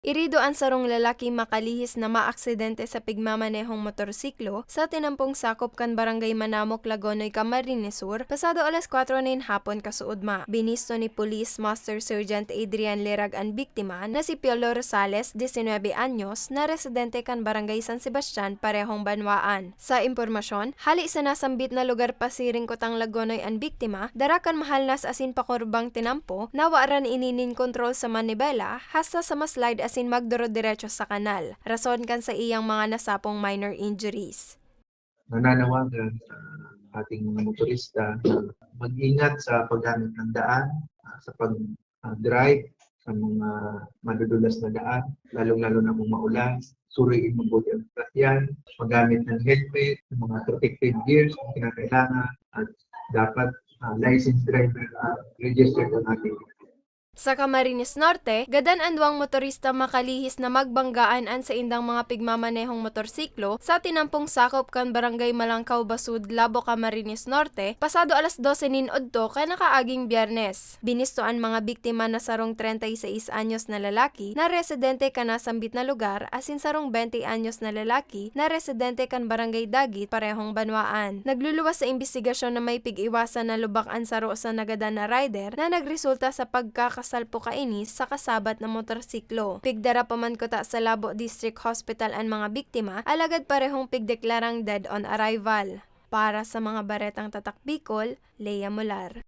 Irido ang sarong lalaki makalihis na maaksidente sa pigmamanehong motorsiklo sa tinampong sakop kan Barangay Manamok, Lagonoy, Camarines Sur, pasado alas 4 nin hapon kasuudma. Binisto ni Police Master Sergeant Adrian Lerag ang biktima na si Piolo Rosales, 19 anyos, na residente kan Barangay San Sebastian, parehong Banwaan. Sa impormasyon, hali sa nasambit na lugar pasiring kotang Lagonoy ang biktima, darakan mahal nas asin pakurbang tinampo, nawaran ininin kontrol sa manibela, hasta sa maslide asin magduro diretso sa kanal. Rason kan sa iyang mga nasapong minor injuries. Nananawagan sa ating mga motorista na mag-ingat sa paggamit ng daan, sa pag-drive sa mga madudulas na daan, lalong-lalo na kung maulan. Suriin mabuti ang sasakyan, magamit ng helmet, ng mga protective gears kung kinakailangan, at dapat licensed driver registered ang ating. Sa Camarines Norte, gadan anduang motorista makalihis na magbanggaan an sa indang mga pigmamanehong motorsiklo sa tinampong sakop kan Barangay Malangkaw Basud, Labo, Camarines Norte, pasado alas 12 nin odto kay nakaaging Biyernes. Binistoan mga biktima na sarong 36 anyos na lalaki na residente kan nasambit na lugar asin sarong 20 anyos na lalaki na residente kan Barangay Dagit, parehong Banwaan. Nagluluwas sa imbestigasyon na may pig-iwasan na lubak-an saro sa nagadan na rider na nagresulta sa pagkakasalpo kainis sa kasabat na motorsiklo. Pigdara paman kota sa Labo District Hospital ang mga biktima, alagad parehong pigdeklarang dead on arrival. Para sa mga baretang tatak Bicol, Lea Molar.